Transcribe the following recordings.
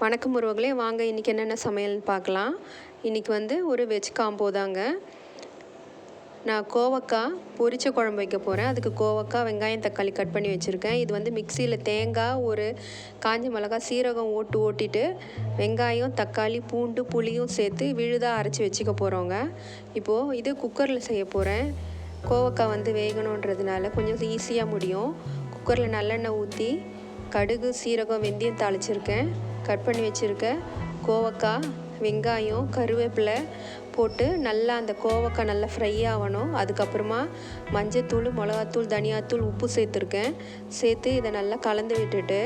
வணக்கம் உறவுகளே, வாங்க இன்றைக்கி என்னென்ன சமையல்னு பார்க்கலாம். இன்றைக்கி வந்து ஒரு வெஜ் காம்போ தாங்க. நான் கோவக்காய் பொரிச்ச குழம்பு வைக்க போகிறேன். அதுக்கு கோவக்காய், வெங்காயம், தக்காளி கட் பண்ணி வச்சுருக்கேன். இது வந்து மிக்சியில் தேங்காய், ஒரு காஞ்ச மிளகாய், சீரகம் ஓட்டிட்டு வெங்காயம், தக்காளி, பூண்டு, புளியும் சேர்த்து விழுதாக அரைச்சி வச்சுக்க போகிறோங்க. இப்போது இது குக்கரில் செய்ய போகிறேன். கோவக்காய் வந்து வேகணுன்றதுனால கொஞ்சம் ஈஸியாக முடியும். குக்கரில் நல்லெண்ணெய் ஊற்றி கடுகு, சீரகம், வெந்தயம் தாளிச்சிருக்கேன். கட் பண்ணி வச்சுருக்க கோவக்காய், வெங்காயம், கருவேப்பிலை போட்டு நல்லா அந்த கோவக்காய் நல்லா ஃப்ரை ஆகணும். அதுக்கப்புறமா மஞ்சத்தூள், மிளகாத்தூள், தனியாத்தூள், உப்பு சேர்த்து இதை நல்லா கலந்து விட்டுட்டு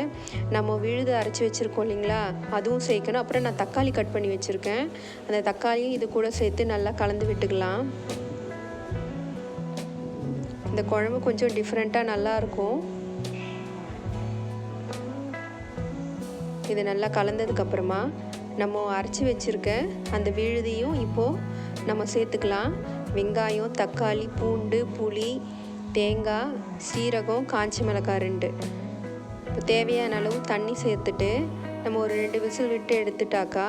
நம்ம விழுது அரைச்சி வச்சுருக்கோம் இல்லைங்களா, அதுவும் சேர்க்கணும். அப்புறம் நான் தக்காளி கட் பண்ணி வச்சுருக்கேன். அந்த தக்காளியும் இது கூட சேர்த்து நல்லா கலந்து விட்டுக்கலாம். இந்த குழம்பு கொஞ்சம் டிஃப்ரெண்ட்டாக நல்லாயிருக்கும். இது நல்லா கலந்ததுக்கப்புறமா நம்ம அரைச்சி வச்சுருக்க அந்த விழுதியும் இப்போது நம்ம சேர்த்துக்கலாம். வெங்காயம், தக்காளி, பூண்டு, புளி, தேங்காய், சீரகம், காஞ்ச மிளகாய் 2. இப்போ தேவையான அளவு தண்ணி சேர்த்துட்டு நம்ம ஒரு 2 விசில் விட்டு எடுத்துட்டாக்கா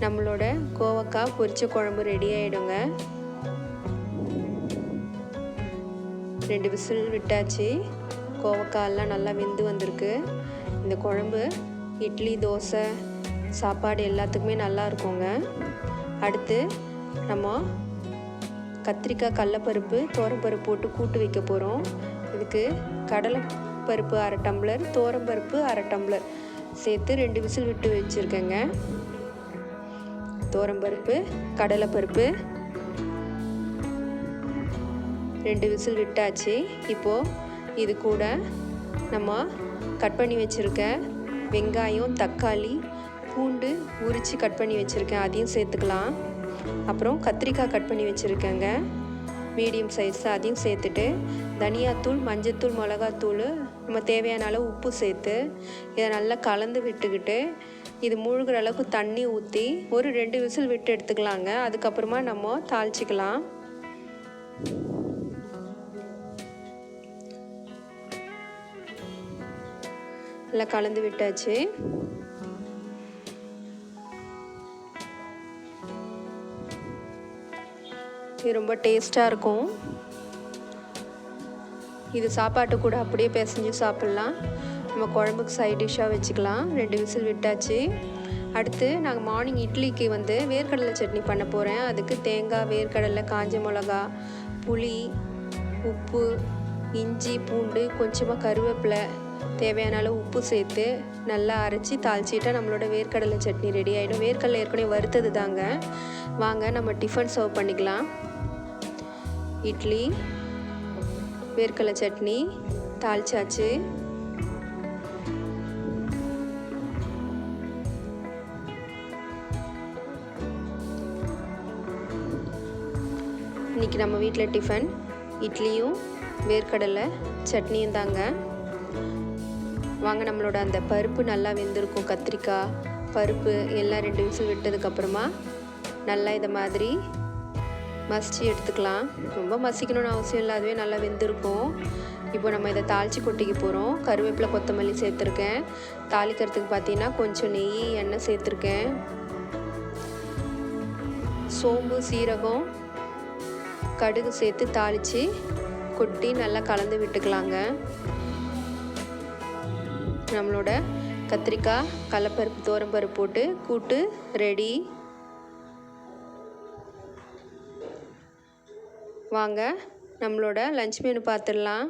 நம்மளோட கோவக்காய் பொரிச்ச குழம்பு ரெடி ஆகிடுங்க. 2 விசில் விட்டாச்சு. கோவக்காயெல்லாம் நல்லா வெந்து வந்திருக்கு. இந்த குழம்பு இட்லி, தோசை, சாப்பாடு எல்லாத்துக்குமே நல்லா இருக்குங்க. அடுத்து நம்ம கத்திரிக்காய், கடலைப்பருப்பு, துவரம்பருப்பு போட்டு கூட்டு வைக்க போகிறோம். இதுக்கு கடலைப்பருப்பு 1/2 டம்ளர், துவரம்பருப்பு 1/2 டம்ளர் சேர்த்து 2 விசில் விட்டு வச்சுருக்கேங்க. துவரம்பருப்பு, கடலைப்பருப்பு 2 விசில் விட்டாச்சு. இப்போது இது கூட நம்ம கட் பண்ணி வச்சுருக்க வெங்காயம், தக்காளி, பூண்டு உரித்து கட் பண்ணி வச்சுருக்கேன், அதையும் சேர்த்துக்கலாம். அப்புறம் கத்திரிக்காய் கட் பண்ணி வச்சுருக்கேங்க, மீடியம் சைஸ், அதையும் சேர்த்துட்டு தனியாத்தூள், மஞ்சத்தூள், மிளகாத்தூள், நம்ம தேவையான அளவு உப்பு சேர்த்து இதை நல்லா கலந்து விட்டுக்கிட்டு இது மூழ்கிற அளவுக்கு தண்ணி ஊற்றி ஒரு 2 விசில் விட்டு எடுத்துக்கலாங்க. அதுக்கப்புறமா நம்ம தாளிச்சிக்கலாம். நல்லா கலந்து விட்டாச்சு. இது ரொம்ப டேஸ்ட்டாக இருக்கும். இது சாப்பாட்டு கூட அப்படியே பிசைஞ்சு சாப்பிட்லாம். நம்ம குழம்புக்கு சைட் டிஷ்ஷாக வச்சுக்கலாம். 2 விசில் விட்டாச்சு. அடுத்து நாங்கள் மார்னிங் இட்லிக்கு வந்து வேர்க்கடலை சட்னி பண்ண போகிறேன். அதுக்கு தேங்காய், வேர்க்கடலை, காஞ்ச மிளகா, புளி, உப்பு, இஞ்சி, பூண்டு, கொஞ்சமாக கருவேப்பிலை, தேவையான அளவு உப்பு சேர்த்து நல்லா அரைச்சி தாளிச்சிட்டா நம்மளோட வேர்க்கடலை சட்னி ரெடி ஆகிடும். வேர்க்கடலை ஏற்கனவே வறுத்தது தாங்க. வாங்க நம்ம டிஃபன் சர்வ் பண்ணிக்கலாம். இட்லி, வேர்க்கடலை சட்னி தாளிச்சாச்சு. இன்றைக்கி நம்ம வீட்டில் டிஃபன் இட்லியும் வேர்க்கடலை சட்னியும் தாங்க. வாங்க, நம்மளோட அந்த பருப்பு நல்லா வெந்திருக்கும். கத்திரிக்காய், பருப்பு எல்லாம் 2 விசில் விட்டதுக்கப்புறமா நல்லா இதை மாதிரி மசிச்சு எடுத்துக்கலாம். ரொம்ப மசிக்கணும்னு அவசியம் இல்லை, அதுவே நல்லா வெந்திருக்கும். இப்போ நம்ம இதை தாளித்து கொட்டிக்க போகிறோம். கருவேப்பிலை, கொத்தமல்லி சேர்த்துருக்கேன். தாளிக்கிறதுக்கு பார்த்தீங்கன்னா கொஞ்சம் நெய், எண்ணெய் சேர்த்துருக்கேன். சோம்பு, சீரகம், கடுகு சேர்த்து தாளித்து கொட்டி நல்லா கலந்து விட்டுக்கலாங்க. நம்மளோட கத்திரிக்காய், கடலைப்பருப்பு, துவரம்பருப்பு போட்டு கூட்டு ரெடி. வாங்க நம்மளோட லஞ்ச் மெனு பார்த்துடலாம்.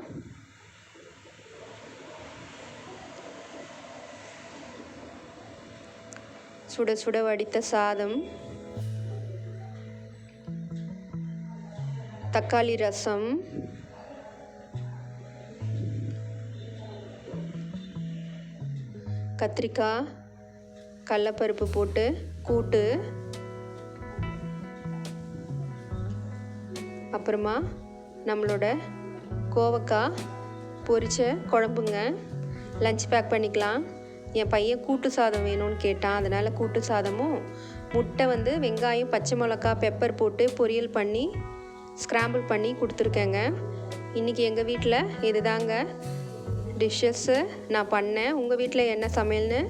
சுட சுட வடித்த சாதம், தக்காளி ரசம், கத்திரிக்காய், கடலைப்பருப்பு போட்டு கூட்டு, அப்புறமா நம்மளோட கோவக்காய் பொரிச்ச குழம்புங்க. லஞ்ச் பேக் பண்ணிக்கலாம். என் பையன் கூட்டு சாதம் வேணும்னு கேட்டான், அதனால் கூட்டு சாதமும், முட்டை வந்து வெங்காயம், பச்சை மிளகா, பெப்பர் போட்டு பொரியல் பண்ணி ஸ்க்ராம்பிள் பண்ணி கொடுத்துருக்கேங்க. இன்றைக்கி எங்கள் வீட்டில் இது தாங்க டிஷ்ஷஸ்ஸு நான் பண்ணேன். உங்கள் வீட்டில் என்ன சமையல்னு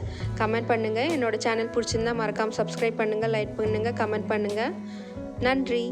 கமெண்ட் பண்ணுங்கள். என்னோடய சேனல் பிடிச்சிருந்தா மறக்காமல் சப்ஸ்கிரைப் பண்ணுங்கள், லைக் பண்ணுங்கள், கமெண்ட் பண்ணுங்கள். நன்றி.